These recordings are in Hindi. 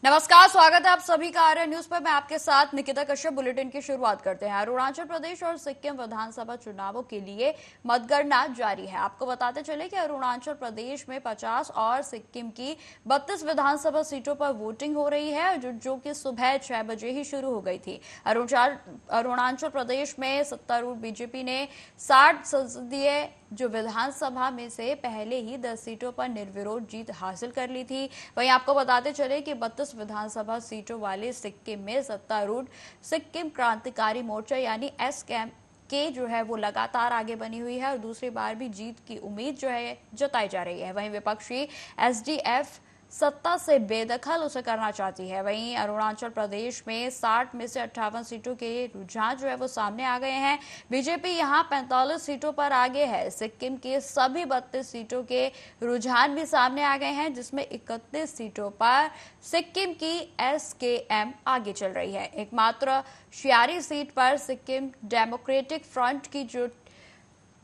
नमस्कार, स्वागत है आप सभी का आर्य न्यूज पर। मैं आपके साथ निकिता कश्यप। बुलेटिन की शुरुआत करते हैं। अरुणाचल प्रदेश और सिक्किम विधानसभा चुनावों के लिए मतगणना जारी है। आपको बताते चले कि अरुणाचल प्रदेश में 50 और सिक्किम की 32 विधानसभा सीटों पर वोटिंग हो रही है, जो कि सुबह 6 बजे ही शुरू हो गई थी। अरुणाचल प्रदेश में सत्तारूढ़ बीजेपी ने 60 संसदीय जो विधानसभा में से पहले ही 10 सीटों पर निर्विरोध जीत हासिल कर ली थी। वहीं आपको बताते चले कि 32 विधानसभा सीटों वाले सिक्किम में सत्तारूढ़ सिक्किम क्रांतिकारी मोर्चा यानी एसकेएम के जो है वो लगातार आगे बनी हुई है और दूसरी बार भी जीत की उम्मीद जो है जताई जा रही है। वहीं विपक्षी एसडीएफ सत्ता से बेदखल उसे करना चाहती है। वहीं अरुणाचल प्रदेश में 60 में से 58 सीटों के रुझान जो है वो सामने आ गए हैं। बीजेपी यहां 45 सीटों पर आगे है। सिक्किम के सभी 32 सीटों के रुझान भी सामने आ गए हैं, जिसमें 31 सीटों पर सिक्किम की एसकेएम आगे चल रही है। एकमात्र शियारी सीट पर सिक्किम डेमोक्रेटिक फ्रंट की जो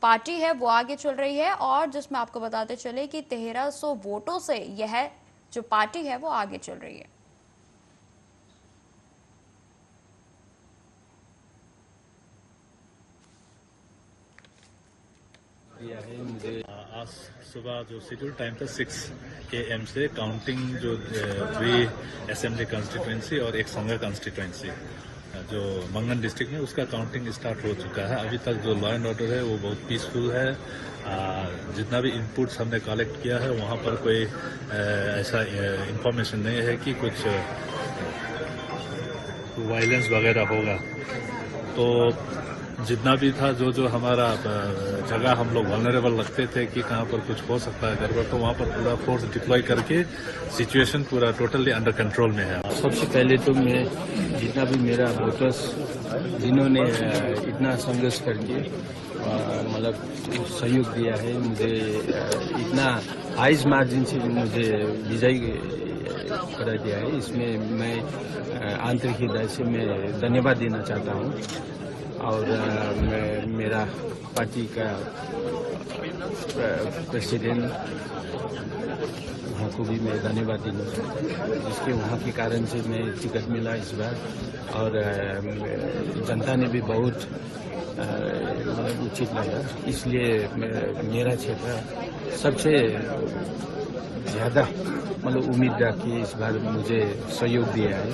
पार्टी है वो आगे चल रही है और जिसमें आपको बताते चले कि 1300 वोटों से यह जो पार्टी है वो आगे चल रही है। मुझे आज सुबह जो शेड्यूल टाइम था 6 AM से काउंटिंग जो 3 असेंबली कंस्टिट्यूएंसी और एक संघ कंस्टिट्यूएंसी जो मंगन डिस्ट्रिक्ट में उसका काउंटिंग स्टार्ट हो चुका है। अभी तक जो लॉ एंड ऑर्डर है वो बहुत पीसफुल है। जितना भी इनपुट्स हमने कलेक्ट किया है वहाँ पर कोई ऐसा इंफॉर्मेशन नहीं है कि कुछ वायलेंस वगैरह होगा। तो जितना भी था जो हमारा जगह हम लोग वल्नरेबल लगते थे कि कहाँ पर कुछ हो सकता है गड़बड़, तो वहाँ पर पूरा फोर्स डिप्लॉय करके सिचुएशन पूरा टोटली अंडर कंट्रोल में है। सबसे पहले तो मैं जितना भी मेरा वोटर्स जिन्होंने इतना संघर्ष करके मतलब सहयोग दिया है, मुझे इतना हाईस्ट मार्जिन से मुझे विजयी करा दिया है, इसमें मैं आंतरिक हृदय से मैं धन्यवाद देना चाहता हूँ। और मेरा पार्टी का प्रेसिडेंट वहाँ को भी मैं धन्यवाद देना चाहता हूँ, जिसके वहाँ के कारण से मैं टिकट मिला इस बार। और जनता ने भी बहुत उचित लगा, इसलिए मेरा क्षेत्र सबसे ज़्यादा मतलब उम्मीद रखी इस बार मुझे सहयोग दिया है,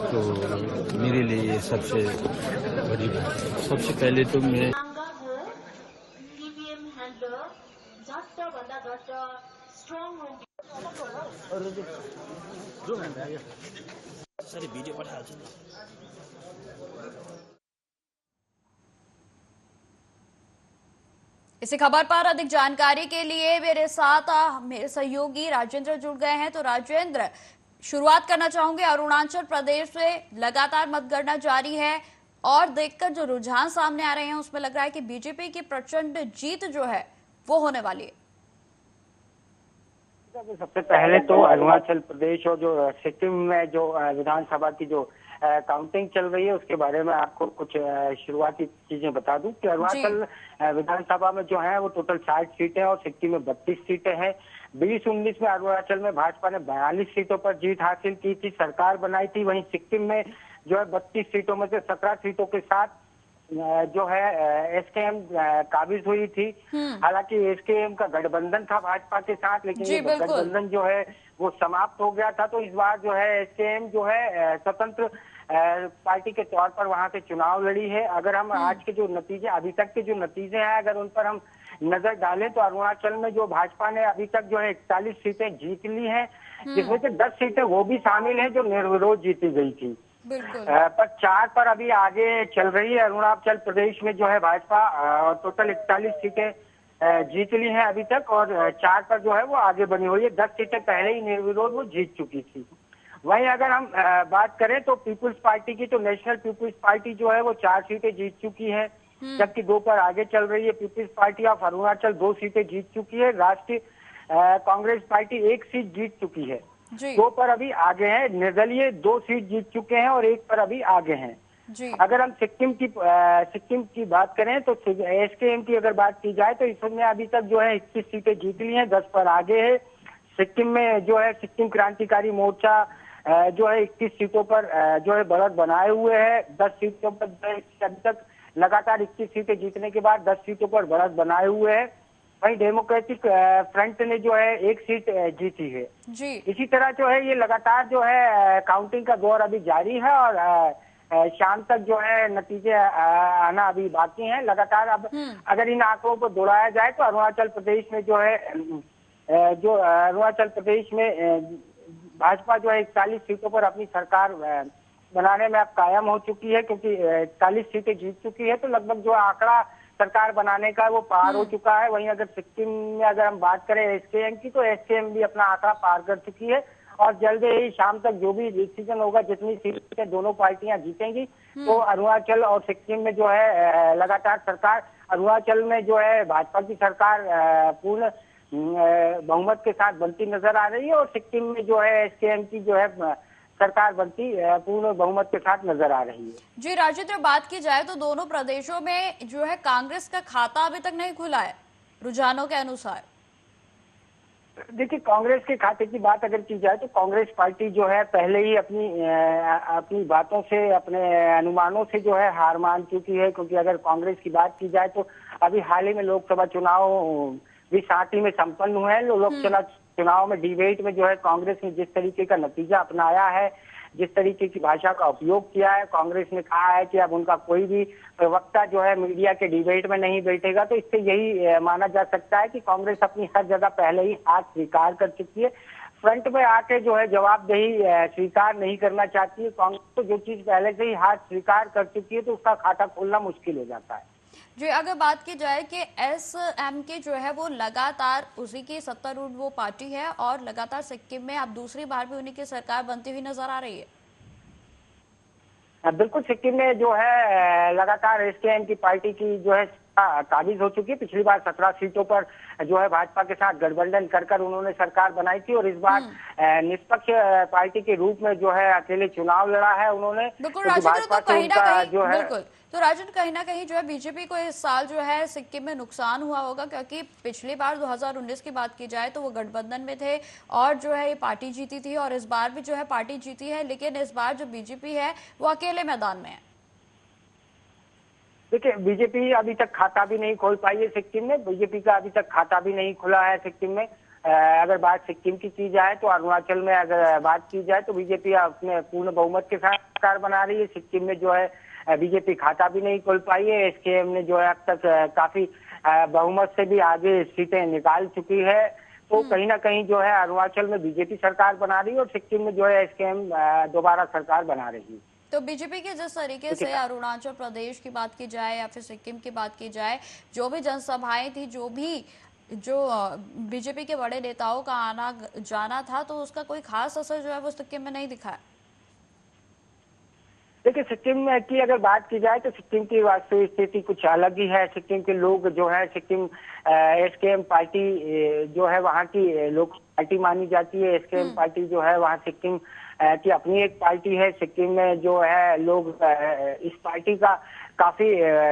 तो मेरे लिए ये सबसे बड़ी बात है। सबसे पहले तो मैं इसी खबर पर अधिक जानकारी के लिए मेरे साथ मेरे सहयोगी राजेंद्र जुड़ गए हैं। तो राजेंद्र, शुरुआत करना चाहूंगे। अरुणाचल प्रदेश से लगातार मतगणना जारी है और देखकर जो रुझान सामने आ रहे हैं उसमें लग रहा है कि बीजेपी की प्रचंड जीत जो है वो होने वाली है। सबसे पहले तो अरुणाचल प्रदेश और जो सिक्किम में जो विधानसभा की जो काउंटिंग चल रही है उसके बारे में आपको कुछ शुरुआती चीजें बता दूं कि अरुणाचल विधानसभा में जो है वो टोटल 60 सीटें और सिक्किम में 32 सीटें हैं। 2019 में अरुणाचल में भाजपा ने 42 सीटों पर जीत हासिल की थी, सरकार बनाई थी। वहीं सिक्किम में जो है 32 सीटों में से 17 सीटों के साथ जो है एसकेएम काबिज हुई थी। हालांकि एसकेएम का गठबंधन था भाजपा के साथ, लेकिन ये गठबंधन जो है वो समाप्त हो गया था। तो इस बार जो है एसकेएम जो है स्वतंत्र पार्टी के तौर पर वहां से चुनाव लड़ी है। अगर हम आज के जो नतीजे, अभी तक के जो नतीजे हैं, अगर उन पर हम नजर डालें तो अरुणाचल में जो भाजपा ने अभी तक जो है 41 सीटें जीत ली हैं, जिसमें से 10 सीटें वो भी शामिल हैं जो निर्विरोध जीती गई थी। पर 4 पर अभी आगे चल रही है। अरुणाचल प्रदेश में जो है भाजपा टोटल 41 सीटें जीत ली हैं अभी तक और 4 पर जो है वो आगे बनी हुई है। 10 सीटें पहले ही निर्विरोध वो जीत चुकी थी। वहीं अगर हम बात करें तो पीपुल्स पार्टी की, तो नेशनल पीपुल्स पार्टी जो है वो 4 सीटें जीत चुकी है, जबकि 2 पर आगे चल रही है। पीपुल्स पार्टी ऑफ अरुणाचल 2 सीटें जीत चुकी है। राष्ट्रीय कांग्रेस पार्टी 1 सीट जीत चुकी है, 2 पर अभी आगे हैं। निर्दलीय 2 सीट जीत चुके हैं और 1 पर अभी आगे हैं। अगर हम सिक्किम की बात करें तो एसकेएम की अगर बात की जाए तो इसमें अभी तक जो है 21 सीटें जीत ली हैं, 10 पर आगे है। सिक्किम में जो है सिक्किम क्रांतिकारी मोर्चा जो है 21 सीटों पर जो है बढ़त बनाए हुए है। 10 सीटों पर अभी तक लगातार 21 सीटें जीतने के बाद 10 सीटों पर बढ़त बनाए हुए है। वहीं डेमोक्रेटिक फ्रंट ने जो है 1 सीट जीती है जी। इसी तरह जो है ये लगातार जो है काउंटिंग का दौर अभी जारी है और शाम तक जो है नतीजे आना अभी बाकी हैं। लगातार अब अगर इन आंकड़ों को दोहराया जाए तो अरुणाचल प्रदेश में जो है अरुणाचल प्रदेश में भाजपा जो है 41 सीटों पर अपनी सरकार बनाने में अब कायम हो चुकी है, क्योंकि 41 सीटें जीत चुकी है। तो लगभग जो आंकड़ा सरकार बनाने का वो पार हो चुका है। वहीं अगर सिक्किम में अगर हम बात करें एसकेएम की, तो एसकेएम भी अपना आंकड़ा पार कर चुकी है और जल्द ही शाम तक जो भी डिसीजन होगा, जितनी सीटें दोनों पार्टियां जीतेंगी, तो अरुणाचल और सिक्किम में जो है लगातार सरकार, अरुणाचल में जो है भाजपा की सरकार पूर्ण बहुमत के साथ बनती नजर आ रही है और सिक्किम में जो है एसकेएम की जो है सरकार बनती पूर्ण बहुमत के साथ नजर आ रही है। जी राजेंद्र, बात की जाए तो दोनों प्रदेशों में जो है कांग्रेस का खाता अभी तक नहीं खुला है रुझानों के अनुसार। देखिए, कांग्रेस के खाते की बात अगर की जाए तो कांग्रेस पार्टी जो है पहले ही अपनी बातों से, अपने अनुमानों से जो है हार मान चुकी है, क्योंकि अगर कांग्रेस की बात की जाए तो अभी हाल ही में लोकसभा चुनाव भी साथ ही में संपन्न हुए हैं। लोकसभा चुनाव में डिबेट में जो है कांग्रेस ने जिस तरीके का नतीजा अपनाया है, जिस तरीके की भाषा का उपयोग किया है, कांग्रेस ने कहा है कि अब उनका कोई भी प्रवक्ता जो है मीडिया के डिबेट में नहीं बैठेगा। तो इससे यही माना जा सकता है कि कांग्रेस अपनी हर जगह पहले ही हार स्वीकार कर चुकी है। फ्रंट में आके जो है जवाबदेही स्वीकार नहीं करना चाहती है कांग्रेस। तो जो चीज पहले से ही हार स्वीकार कर चुकी है तो उसका खाता खोलना मुश्किल हो जाता है। जी, अगर बात की जाए कि एसएमके जो है वो लगातार उसी की सत्तारूढ़ वो पार्टी है और लगातार सिक्किम में अब दूसरी बार भी उन्हीं की सरकार बनती हुई नजर आ रही है। बिल्कुल, सिक्किम में जो है लगातार एसकेएम की पार्टी की जो है काबिज हो चुकी है। पिछली बार 17 सीटों पर जो है भाजपा के साथ गठबंधन कर उन्होंने सरकार बनाई थी और इस बार निष्पक्ष पार्टी के रूप में जो है अकेले चुनाव लड़ा है उन्होंने। बिल्कुल राजेंद्र, तो कहीं ना कहीं जो है बिल्कुल तो राजन कहीं ना कहीं जो है बीजेपी को इस साल जो है सिक्किम में नुकसान हुआ होगा, क्योंकि पिछली बार 2019 की बात की जाए तो वो गठबंधन में थे और जो है ये पार्टी जीती थी और इस बार भी जो है पार्टी जीती है, लेकिन इस बार जो बीजेपी है वो अकेले मैदान में है। देखिए, बीजेपी अभी तक खाता भी नहीं खोल पाई है सिक्किम में। बीजेपी का अभी तक खाता भी नहीं खुला है सिक्किम में। अगर बात सिक्किम की जाए तो अरुणाचल में अगर बात की जाए तो बीजेपी अपने पूर्ण बहुमत के साथ सरकार बना रही है। सिक्किम में जो है बीजेपी खाता भी नहीं खोल पाई है। एसकेएम ने जो है अब तक काफी बहुमत से भी आगे सीटें निकाल चुकी है। तो कहीं ना कहीं जो है अरुणाचल में बीजेपी सरकार बना रही है और सिक्किम में जो है एसकेएम दोबारा सरकार बना रही है। तो बीजेपी के जिस तरीके से अरुणाचल प्रदेश की बात की जाए या फिर सिक्किम की बात की जाए, जो भी जनसभाएं थी, जो बीजेपी के बड़े नेताओं का आना जाना था, तो उसका कोई खास असर जो है वो सिक्किम में नहीं दिखा है। देखिए, सिक्किम की अगर बात की जाए तो सिक्किम की वास्तविक स्थिति कुछ अलग ही है। सिक्किम के लोग जो है, सिक्किम एसकेएम पार्टी जो है वहाँ की लोक पार्टी मानी जाती है। एसकेएम पार्टी जो है वहाँ सिक्किम की अपनी एक पार्टी है। सिक्किम में जो है लोग इस पार्टी का काफी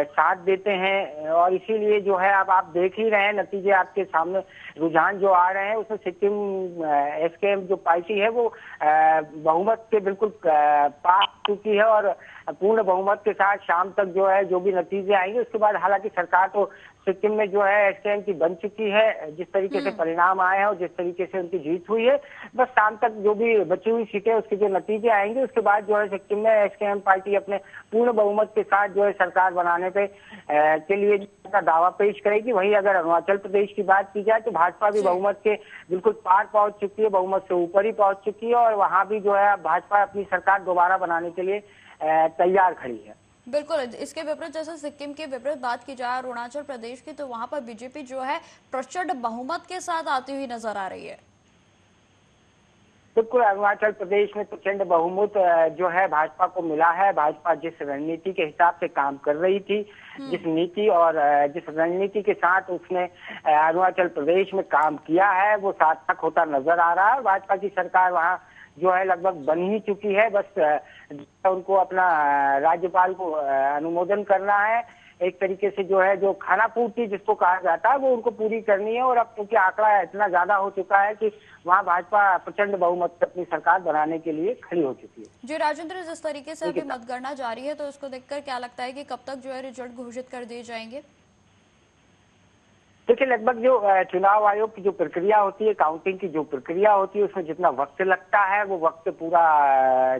साथ देते हैं और इसीलिए जो है अब आप देख ही रहे हैं नतीजे आपके सामने, रुझान जो आ रहे हैं उसमें सिक्किम एसकेएम जो पार्टी है वो बहुमत के बिल्कुल पार चुकी है और पूर्ण बहुमत के साथ शाम तक जो है जो भी नतीजे आएंगे उसके बाद, हालांकि सरकार तो सिक्किम में जो है एसकेएम की बन चुकी है। जिस तरीके से परिणाम आए हैं और जिस तरीके से उनकी जीत हुई है, बस शाम तक जो भी बची हुई सीटें उसके जो नतीजे आएंगे उसके बाद जो है सिक्किम में एसकेएम पार्टी अपने पूर्ण बहुमत के साथ जो है सरकार बनाने पे के लिए का दावा पेश करेगी। वहीं अगर अरुणाचल प्रदेश की बात की जाए तो भाजपा भी बहुमत के बिल्कुल पार पहुंच चुकी है, बहुमत से ऊपर ही पहुंच चुकी है और वहां भी जो है भाजपा अपनी सरकार दोबारा बनाने के लिए तैयार खड़ी है। बिल्कुल, इसके विपरीत जैसे सिक्किम के विपरीत बात की जाए अरुणाचल प्रदेश की, तो वहां पर बीजेपी जो है प्रचंड बहुमत के साथ आती हुई नजर आ रही है। बिल्कुल, अरुणाचल प्रदेश में प्रचंड बहुमत जो है भाजपा को मिला है। भाजपा जिस रणनीति के हिसाब से काम कर रही थी, जिस नीति और जिस रणनीति के साथ उसने अरुणाचल प्रदेश में काम किया है वो सार्थक होता नजर आ रहा है। भाजपा की सरकार वहाँ जो है लगभग बन ही चुकी है। बस उनको अपना राज्यपाल को अनुमोदन करना है। एक तरीके से जो है जो खाना पूर्ति जिसको कहा जाता है वो उनको पूरी करनी है। और अब क्योंकि आंकड़ा इतना ज्यादा हो चुका है कि वहाँ भाजपा प्रचंड बहुमत से अपनी सरकार बनाने के लिए खड़ी हो चुकी है। जी राजेंद्र, जिस तरीके से अभी मतगणना जारी है तो इसको देखकर क्या लगता है कि कब तक जो है रिजल्ट घोषित कर दिए जाएंगे? देखिए, लगभग जो चुनाव आयोग की जो प्रक्रिया होती है, काउंटिंग की जो प्रक्रिया होती है, उसमें जितना वक्त लगता है वो वक्त पूरा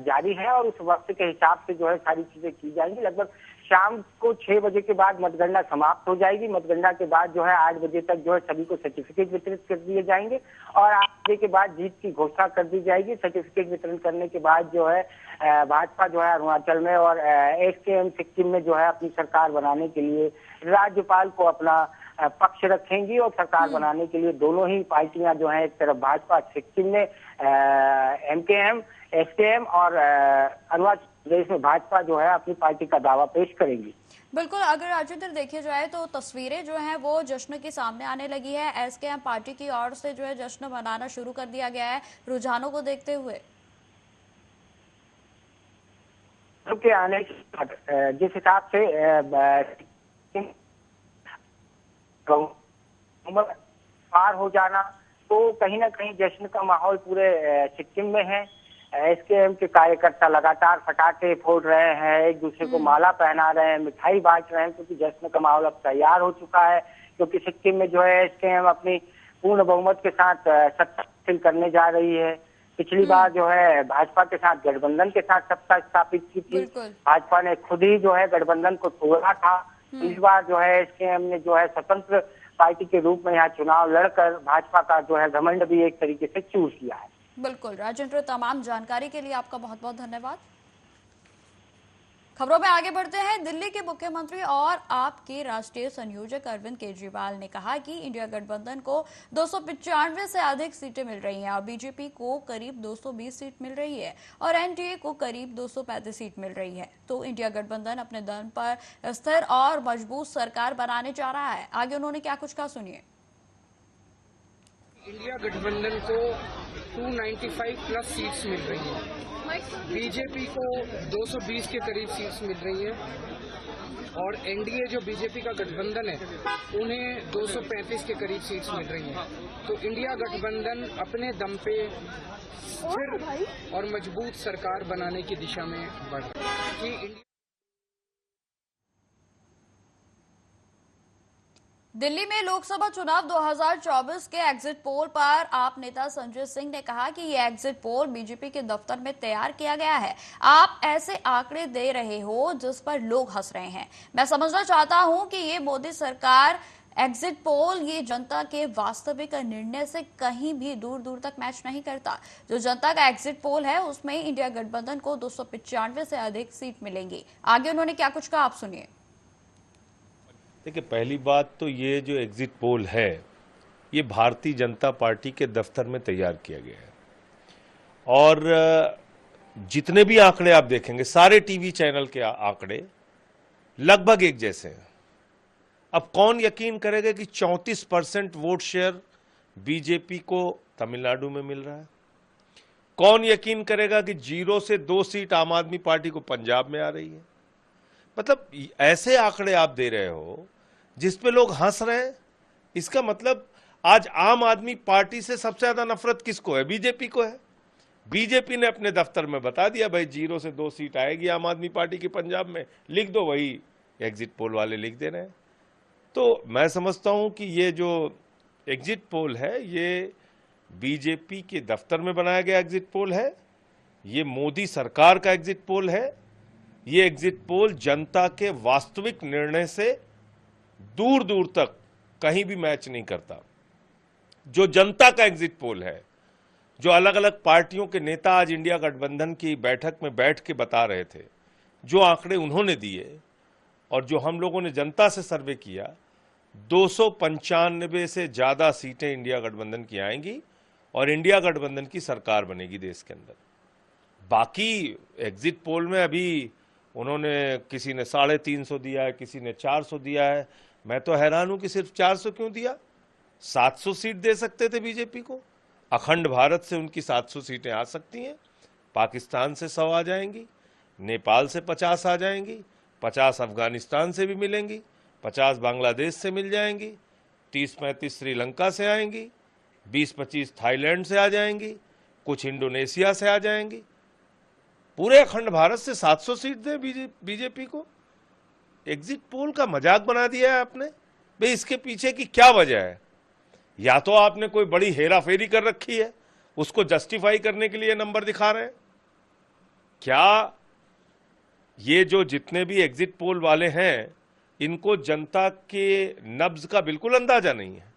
जारी है और उस वक्त के हिसाब से जो है सारी चीजें की जाएंगी। लगभग शाम को 6 बजे के बाद मतगणना समाप्त हो जाएगी। मतगणना के बाद जो है 8 बजे तक जो है सभी को सर्टिफिकेट वितरित कर दिए जाएंगे और 8 बजे के बाद जीत की घोषणा कर दी जाएगी। सर्टिफिकेट वितरण करने के बाद जो है भाजपा जो है अरुणाचल में और एसकेएम सिक्किम में जो है अपनी सरकार बनाने के लिए राज्यपाल को अपना पक्ष रखेंगी और सरकार बनाने के लिए दोनों ही पार्टियां जो हैं, एक तरफ भाजपा सिक्किम में एमकेएम एसकेएम और अरुणाचल प्रदेश में भाजपा जो है अपनी पार्टी का दावा पेश करेंगी। बिल्कुल, अगर राजेंद्र देखे जाए तो तस्वीरें जो हैं वो जश्न के सामने आने लगी है। एसकेएम पार्टी की ओर से जो है जश्न मनाना शुरू कर दिया गया है रुझानों को देखते हुए। के आने जिस हिसाब से पार हो जाना, तो कहीं ना कहीं जश्न का माहौल पूरे सिक्किम में है। एसकेएम के कार्यकर्ता लगातार पटाखे फोड़ रहे हैं, एक दूसरे को माला पहना रहे हैं, मिठाई बांट रहे हैं, क्योंकि जश्न का माहौल अब तैयार हो चुका है। क्योंकि सिक्किम में जो है एसकेएम अपनी पूर्ण बहुमत के साथ सत्ता हासिल करने जा रही है। पिछली बार जो है भाजपा के साथ गठबंधन के साथ सत्ता स्थापित की थी, भाजपा ने खुद ही जो है गठबंधन को तोड़ा था। इस बार जो है एसकेएम ने जो है स्वतंत्र पार्टी के रूप में यहाँ चुनाव लड़कर भाजपा का जो है घमंड भी एक तरीके से चूर किया है। बिल्कुल राजेंद्र, तमाम जानकारी के लिए आपका बहुत बहुत धन्यवाद। खबरों में आगे बढ़ते हैं। दिल्ली के मुख्यमंत्री और आपके राष्ट्रीय संयोजक अरविंद केजरीवाल ने कहा कि इंडिया गठबंधन को 295 से अधिक सीटें मिल रही हैं और बीजेपी को करीब 220 सीट मिल रही है और एनडीए को करीब 235 सीट मिल रही है। तो इंडिया गठबंधन अपने दम पर स्थिर और मजबूत सरकार बनाने जा रहा है। आगे उन्होंने क्या कुछ कहा, सुनिए। इंडिया गठबंधन को 295 प्लस सीट्स मिल रही है, बीजेपी को 220 के करीब सीट्स मिल रही है और एनडीए जो बीजेपी का गठबंधन है उन्हें 235 के करीब सीट्स मिल रही हैं। तो इंडिया गठबंधन अपने दम पे स्थिर और मजबूत सरकार बनाने की दिशा में बढ़ रहा है। दिल्ली में लोकसभा चुनाव 2024 के एग्जिट पोल पर आप नेता संजय सिंह ने कहा कि ये एग्जिट पोल बीजेपी के दफ्तर में तैयार किया गया है। आप ऐसे आंकड़े दे रहे हो जिस पर लोग हंस रहे हैं। मैं समझना चाहता हूं कि ये मोदी सरकार एग्जिट पोल ये जनता के वास्तविक निर्णय से कहीं भी दूर दूर तक मैच नहीं करता। जो जनता का एग्जिट पोल है उसमें इंडिया गठबंधन को 295 से अधिक सीट मिलेंगी। आगे उन्होंने क्या कुछ कहा, आप सुनिए। देखिए, पहली बात तो ये जो एग्जिट पोल है ये भारतीय जनता पार्टी के दफ्तर में तैयार किया गया है और जितने भी आंकड़े आप देखेंगे सारे टीवी चैनल के आंकड़े लगभग एक जैसे हैं। अब कौन यकीन करेगा कि 34% वोट शेयर बीजेपी को तमिलनाडु में मिल रहा है? कौन यकीन करेगा कि 0 से 2 सीट आम आदमी पार्टी को पंजाब में आ रही है? मतलब ऐसे आंकड़े आप दे रहे हो जिस पे लोग हंस रहे हैं। इसका मतलब आज आम आदमी पार्टी से सबसे ज्यादा नफरत किसको है? बीजेपी को है। बीजेपी ने अपने दफ्तर में बता दिया भाई 0 से 2 सीट आएगी आम आदमी पार्टी की पंजाब में, लिख दो, वही एग्जिट पोल वाले लिख दे रहे हैं। तो मैं समझता हूं कि ये जो एग्जिट पोल है ये बीजेपी के दफ्तर में बनाया गया एग्जिट पोल है, ये मोदी सरकार का एग्जिट पोल है। ये एग्जिट पोल जनता के वास्तविक निर्णय से दूर दूर तक कहीं भी मैच नहीं करता। जो जनता का एग्जिट पोल है, जो अलग अलग पार्टियों के नेता आज इंडिया गठबंधन की बैठक में बैठ के बता रहे थे, जो आंकड़े उन्होंने दिए और जो हम लोगों ने जनता से सर्वे किया, 295 से ज्यादा सीटें इंडिया गठबंधन की आएंगी और इंडिया गठबंधन की सरकार बनेगी देश के अंदर। बाकी एग्जिट पोल में अभी उन्होंने किसी ने 350 दिया है, किसी ने 400 दिया है। मैं तो हैरान हूं कि सिर्फ 400 क्यों दिया? 700 सीट दे सकते थे बीजेपी को। अखंड भारत से उनकी 700 सीटें आ सकती हैं, पाकिस्तान से 100 आ जाएंगी, नेपाल से 50 आ जाएंगी, 50 अफगानिस्तान से भी मिलेंगी। 50 बांग्लादेश से मिल जाएंगी, 30-35 श्रीलंका से आएंगी, 20-25 थाईलैंड से आ जाएंगी, कुछ इंडोनेशिया से आ जाएंगी। पूरे अखंड भारत से 700 सीट दे बीजेपी को। एग्जिट पोल का मजाक बना दिया है आपने। भाई इसके पीछे की क्या वजह है? या तो आपने कोई बड़ी हेराफेरी कर रखी है, उसको जस्टिफाई करने के लिए नंबर दिखा रहे हैं। क्या ये जो जितने भी एग्जिट पोल वाले हैं, इनको जनता के नब्ज का बिल्कुल अंदाजा नहीं है?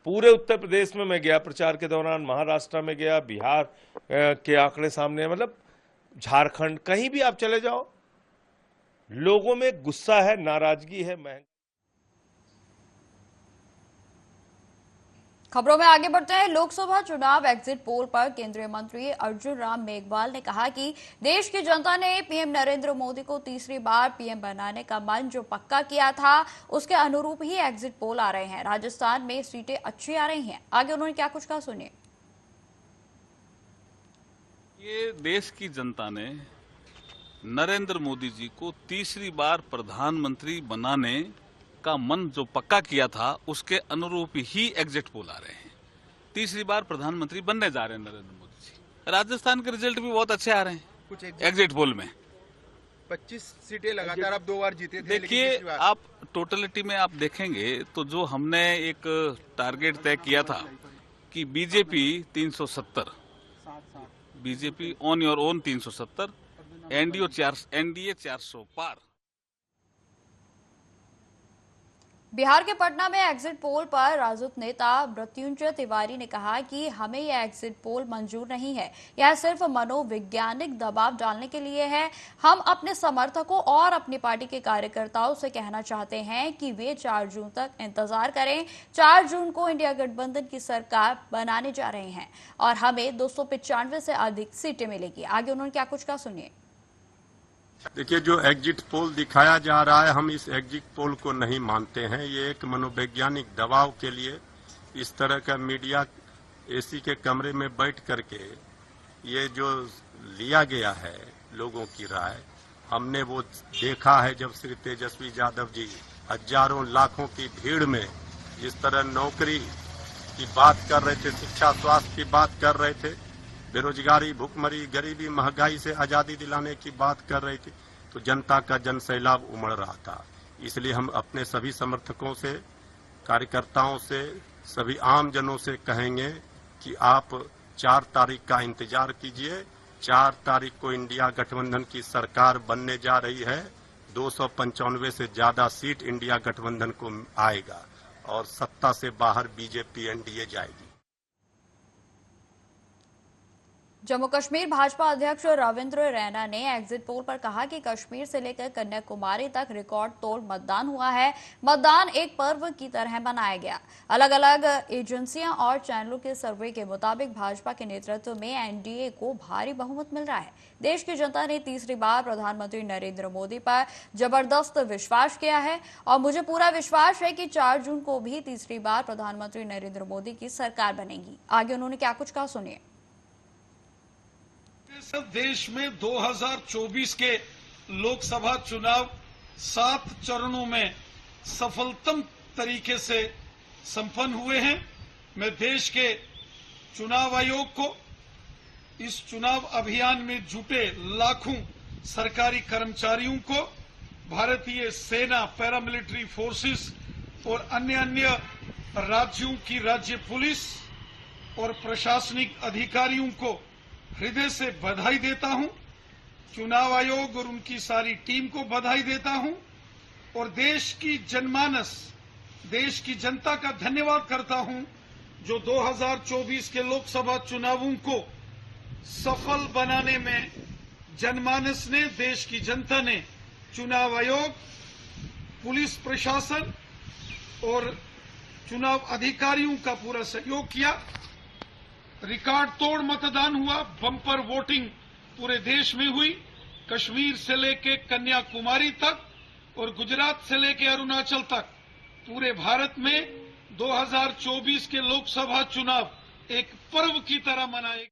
पूरे उत्तर प्रदेश में मैं गया प्रचार के दौरान, महाराष्ट्र में गया, बिहार के आंकड़े सामने, मतलब झारखंड, कहीं भी आप चले जाओ, लोगों में गुस्सा है, नाराजगी है। खबरों में आगे बढ़ते हैं। लोकसभा चुनाव एग्जिट पोल पर केंद्रीय मंत्री अर्जुन राम मेघवाल ने कहा कि देश की जनता ने पीएम नरेंद्र मोदी को तीसरी बार पीएम बनाने का मन जो पक्का किया था, उसके अनुरूप ही एग्जिट पोल आ रहे हैं। राजस्थान में सीटें अच्छी आ रही हैं। आगे उन्होंने क्या कुछ कहा, सुनिए। ये देश की जनता ने नरेंद्र मोदी जी को तीसरी बार प्रधानमंत्री बनाने का मन जो पक्का किया था, उसके अनुरूप ही एग्जिट पोल आ रहे हैं। तीसरी बार प्रधानमंत्री बनने जा रहे हैं नरेंद्र मोदी जी। राजस्थान के रिजल्ट भी बहुत अच्छे आ रहे हैं कुछ एग्जिट पोल में। 25 सीटें लगातार आप 2 बार जीते थे। देखिए, आप टोटलिटी में आप देखेंगे तो जो हमने एक टारगेट तय किया था कि BJP 370, BJP on your own 370, NDA 400 पार। बिहार के पटना में एग्जिट पोल पर राजद नेता मृत्युंजय तिवारी ने कहा कि हमें यह एग्जिट पोल मंजूर नहीं है, यह सिर्फ मनोवैज्ञानिक दबाव डालने के लिए है। हम अपने समर्थकों और अपनी पार्टी के कार्यकर्ताओं से कहना चाहते हैं कि वे 4 जून तक इंतजार करें। 4 जून को इंडिया गठबंधन की सरकार बनाने जा रहे हैं और हमें 295 से अधिक सीटें मिलेगी। आगे उन्होंने क्या कुछ कहा, सुनिए। देखिए, जो एग्जिट पोल दिखाया जा रहा है, हम इस एग्जिट पोल को नहीं मानते हैं। ये एक मनोवैज्ञानिक दबाव के लिए इस तरह का मीडिया एसी के कमरे में बैठ करके ये जो लिया गया है लोगों की राय, हमने वो देखा है। जब श्री तेजस्वी यादव जी हजारों लाखों की भीड़ में जिस तरह नौकरी की बात कर रहे थे, शिक्षा स्वास्थ्य की बात कर रहे थे, बेरोजगारी, भुखमरी, गरीबी, महंगाई से आजादी दिलाने की बात कर रही थी, तो जनता का जन सैलाब उमड़ रहा था। इसलिए हम अपने सभी समर्थकों से, कार्यकर्ताओं से, सभी आम जनों से कहेंगे कि आप 4 तारीख का इंतजार कीजिए। 4 तारीख को इंडिया गठबंधन की सरकार बनने जा रही है। 295 से ज्यादा सीट इंडिया गठबंधन को आएगा और सत्ता से बाहर बीजेपी एनडीए जाएगी। जम्मू कश्मीर भाजपा अध्यक्ष रविंद्र रैना ने एग्जिट पोल पर कहा कि कश्मीर से लेकर कन्याकुमारी तक रिकॉर्ड तोड़ मतदान हुआ है। मतदान एक पर्व की तरह मनाया गया। अलग अलग एजेंसियां और चैनलों के सर्वे के मुताबिक भाजपा के नेतृत्व में एनडीए को भारी बहुमत मिल रहा है। देश की जनता ने तीसरी बार प्रधानमंत्री नरेंद्र मोदी पर जबरदस्त विश्वास किया है और मुझे पूरा विश्वास है कि 4 जून को भी तीसरी बार प्रधानमंत्री नरेंद्र मोदी की सरकार बनेगी। आगे उन्होंने क्या कुछ कहा, सुनिए। देश में 2024 के लोकसभा चुनाव 7 चरणों में सफलतम तरीके से संपन्न हुए हैं। मैं देश के चुनाव आयोग को, इस चुनाव अभियान में जुटे लाखों सरकारी कर्मचारियों को, भारतीय सेना, पैरामिलिट्री फोर्सेस और अन्य राज्यों की राज्य पुलिस और प्रशासनिक अधिकारियों को हृदय से बधाई देता हूं। चुनाव आयोग और उनकी सारी टीम को बधाई देता हूं और देश की जनमानस, देश की जनता का धन्यवाद करता हूं जो 2024 के लोकसभा चुनावों को सफल बनाने में जनमानस ने, देश की जनता ने, चुनाव आयोग, पुलिस प्रशासन और चुनाव अधिकारियों का पूरा सहयोग किया। रिकॉर्ड तोड़ मतदान हुआ, बम्पर वोटिंग पूरे देश में हुई। कश्मीर से लेके कन्याकुमारी तक और गुजरात से लेके अरुणाचल तक पूरे भारत में 2024 के लोकसभा चुनाव एक पर्व की तरह मनाए।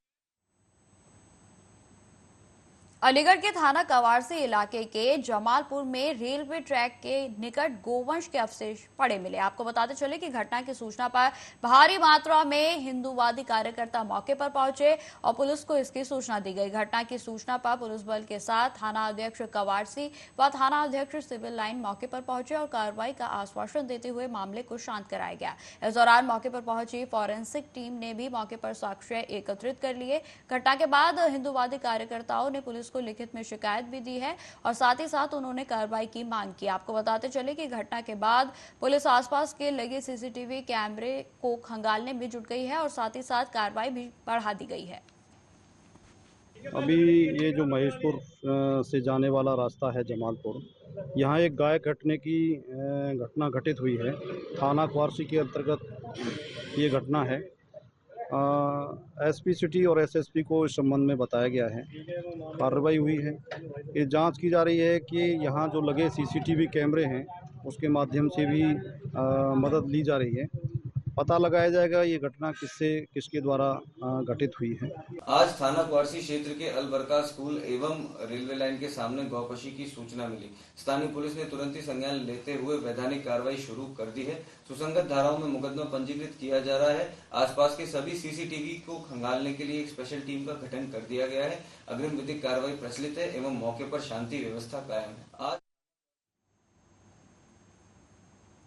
अलीगढ़ के थाना कवारसी इलाके के जमालपुर में रेलवे ट्रैक के निकट गोवंश के अवशेष पड़े मिले। आपको बताते चले कि घटना की सूचना पर भारी मात्रा में हिंदूवादी कार्यकर्ता मौके पर पहुंचे और पुलिस को इसकी सूचना दी गई। घटना की सूचना पर पुलिस बल के साथ थाना अध्यक्ष कवारसी व थाना अध्यक्ष सिविल लाइन मौके पर पहुंचे और कार्रवाई का आश्वासन देते हुए मामले को शांत कराया गया। इस दौरान मौके पर पहुंची फॉरेंसिक टीम ने भी मौके पर साक्ष्य एकत्रित कर लिए। घटना के बाद हिंदूवादी कार्यकर्ताओं ने पुलिस को लिखित में शिकायत भी दी है और साथ ही साथ उन्होंने कार्रवाई की मांग की। आपको बताते चले कि घटना के बाद पुलिस आसपास के लगे सीसीटीवी कैमरे को खंगालने में जुट गई है और साथ ही साथ कार्रवाई भी बढ़ा दी गई है। अभी ये जो महेशपुर से जाने वाला रास्ता है जमालपुर, यहाँ एक गाय कटने की घटना घटित हुई है। थाना कवारसी के अंतर्गत ये घटना है। एसपी सिटी और एसएसपी को इस संबंध में बताया गया है। कार्रवाई हुई है। ये जांच की जा रही है कि यहाँ जो लगे सीसीटीवी कैमरे हैं उसके माध्यम से भी मदद ली जा रही है। पता लगाया जाएगा ये घटना किसके द्वारा घटित हुई है। आज थाना कवारसी क्षेत्र के अलबरका स्कूल एवं रेलवे लाइन के सामने गौपशी की सूचना मिली। स्थानीय पुलिस ने तुरंत ही संज्ञान लेते हुए वैधानिक कार्रवाई शुरू कर दी है। सुसंगत धाराओं में मुकदमा पंजीकृत किया जा रहा है। आसपास के सभी सीसीटीवी को खंगालने के लिए एक स्पेशल टीम का गठन कर दिया गया है। अग्रिम विधिक कार्रवाई प्रचलित है एवं मौके पर शांति व्यवस्था कायम है। आज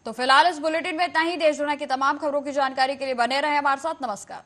तो फिलहाल इस बुलेटिन में इतना ही। देश दुनिया की तमाम खबरों की जानकारी के लिए बने रहे हमारे साथ। नमस्कार।